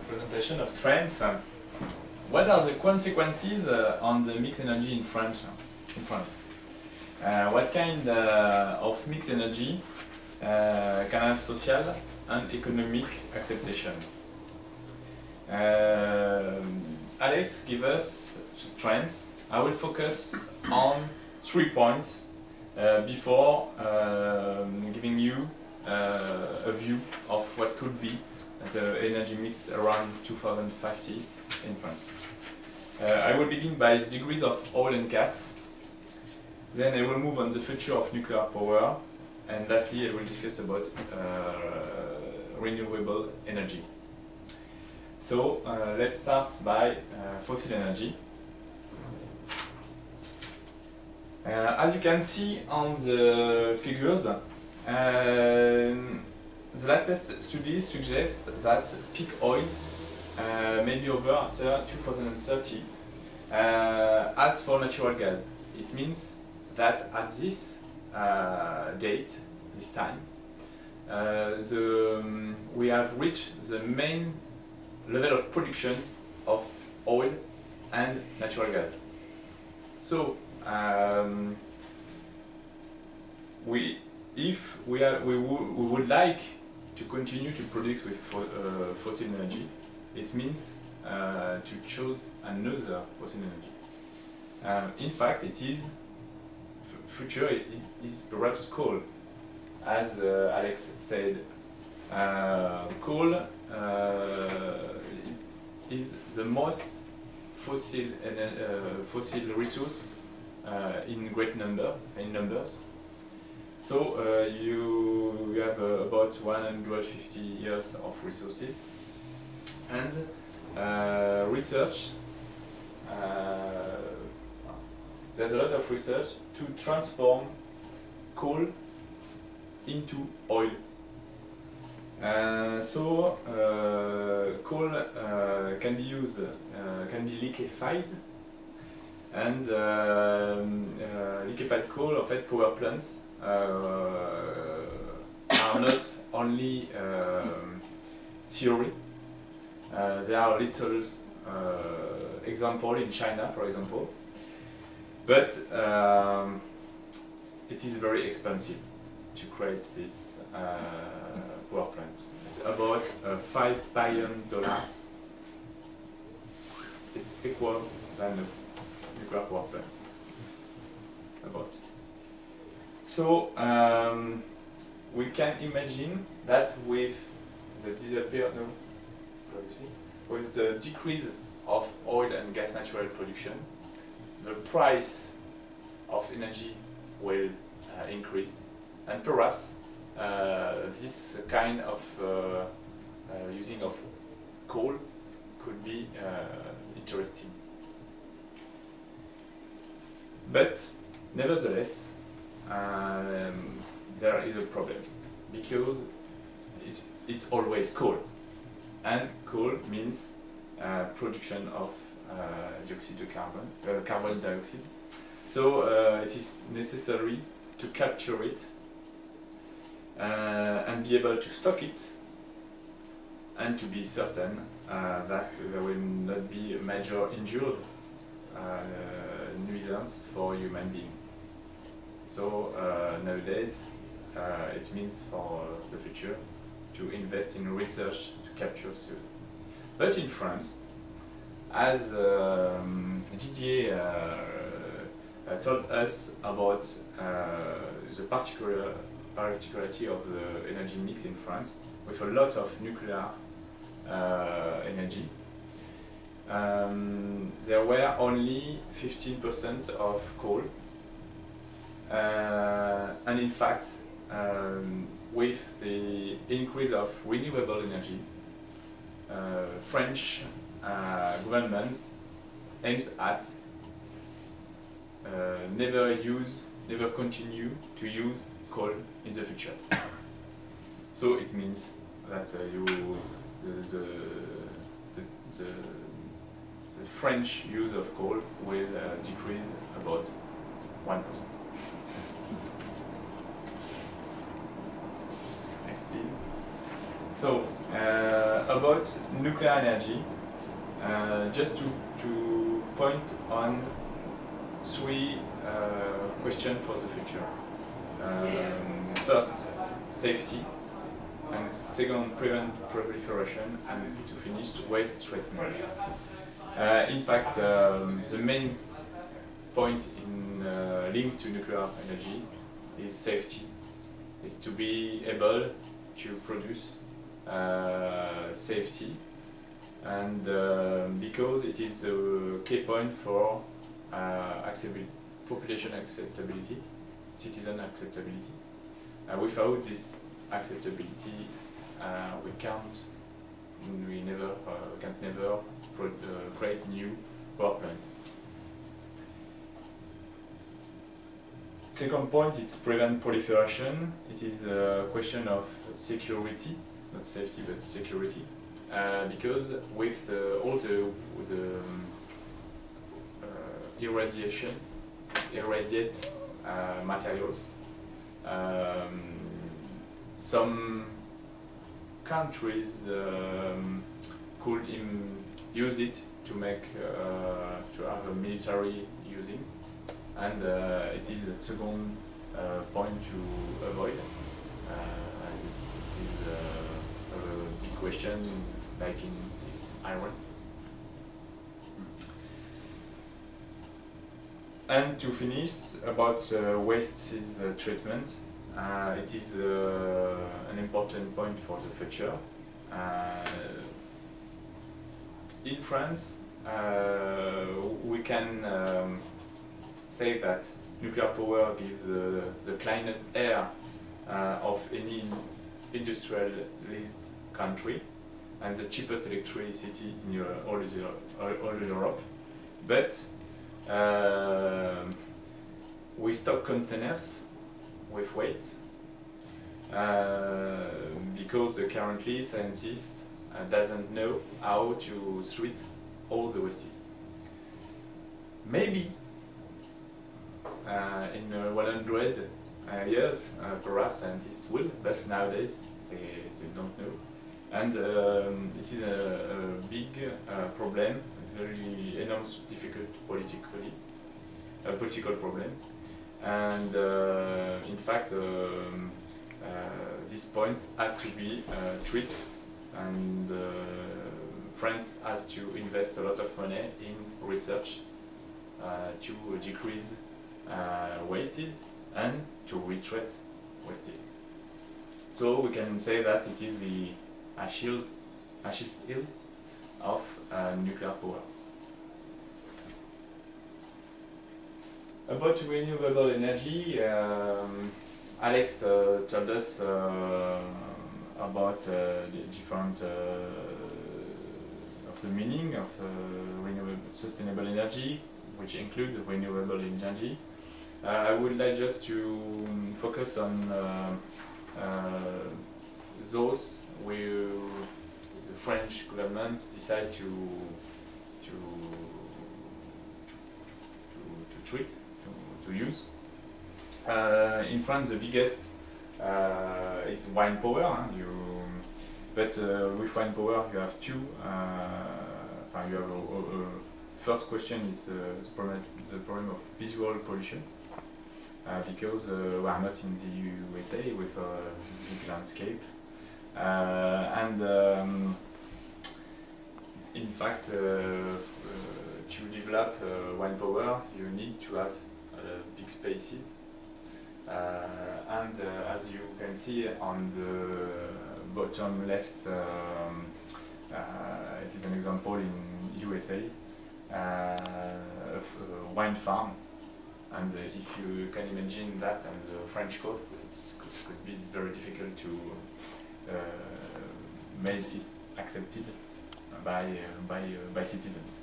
presentation of trends. What are the consequences on the mixed energy in France? What kind of mixed energy can have social and economic acceptation? Alex give us trends. I will focus on 3 points before giving you a view of what could be the energy mix around 2050 in France. I will begin by the degrees of oil and gas. Then I will move on the future of nuclear power. And lastly, I will discuss about renewable energy. So let's start by fossil energy. As you can see on the figures, the latest studies suggest that peak oil may be over after 2030. As for natural gas, it means that at this date, this time, we have reached the main level of production of oil and natural gas. So, if we would like to continue to produce with fossil energy, it means to choose another fossil energy. In fact, it is future. It is perhaps coal, as Alex said. Coal is the most fossil resource in great numbers. So you have about 150 years of resources, and research. There's a lot of research to transform coal into oil. Coal can be used, can be liquefied, and liquefied coal, en fait, power plants are not only theory. There are little examples in China, for example, but it is very expensive to create this power plant. It's about $5 billion. It's equal than a nuclear power plant. About. So we can imagine that with the with the decrease of oil and gas natural production, the price of energy will increase, and perhaps this kind of using of coal could be interesting. But nevertheless, there is a problem, because it's always coal, and coal means production of carbon dioxide. So it is necessary to capture it and be able to stock it, and to be certain that there will not be a major injured nuisance for human being. So nowadays it means for the future to invest in research to capture CO2. But in France, as Didier told us about the particularity of the energy mix in France, with a lot of nuclear energy, there were only 15% of coal, and in fact, with the increase of renewable energy, French government aims at never continue to use coal in the future. So it means that the French use of coal will decrease about 1%. Next, please. So about nuclear energy, just to point on three questions for the future. First, safety, and second, prevent proliferation, and to finish, waste treatment. In fact, the main point in linked to nuclear energy is safety. It's to be able to produce safety, and because it is a key point for population acceptability, citizen acceptability. Without this acceptability, we can't never create new power plants. Second point is prevent proliferation. It is a question of security, not safety but security, because with all the irradiate materials, some countries could use it to make to have a military using, and it is a second point to avoid. It is a big question, like in Iran. And to finish, about waste treatment, it is an important point for the future. In France, we can say that nuclear power gives the cleanest air of any industrialized country and the cheapest electricity in all Europe. But we stock containers with waste because currently scientists doesn't know how to treat all the wastes. Maybe in 100 years, perhaps scientists will, but nowadays they don't know. And it is a big problem, very enormous, difficult political problem. And in fact, this point has to be treated, and France has to invest a lot of money in research to decrease wastes and to retreat wastes. So we can say that it is the Achilles heel of nuclear power. About renewable energy, Alex told us about the different of the meaning of renewable sustainable energy, which include renewable energy. I would like just to focus on those where the French government decide to treat, to use. In France, the biggest is wind power. But with wind power, you have two. You have first question is the problem of visual pollution, because we are not in the USA with a big landscape, and in fact, to develop wind power, you need to have big spaces. And as you can see on the bottom left, it is an example in USA of a wind farm. And if you can imagine that on the French coast, it could be very difficult to make it accepted by citizens.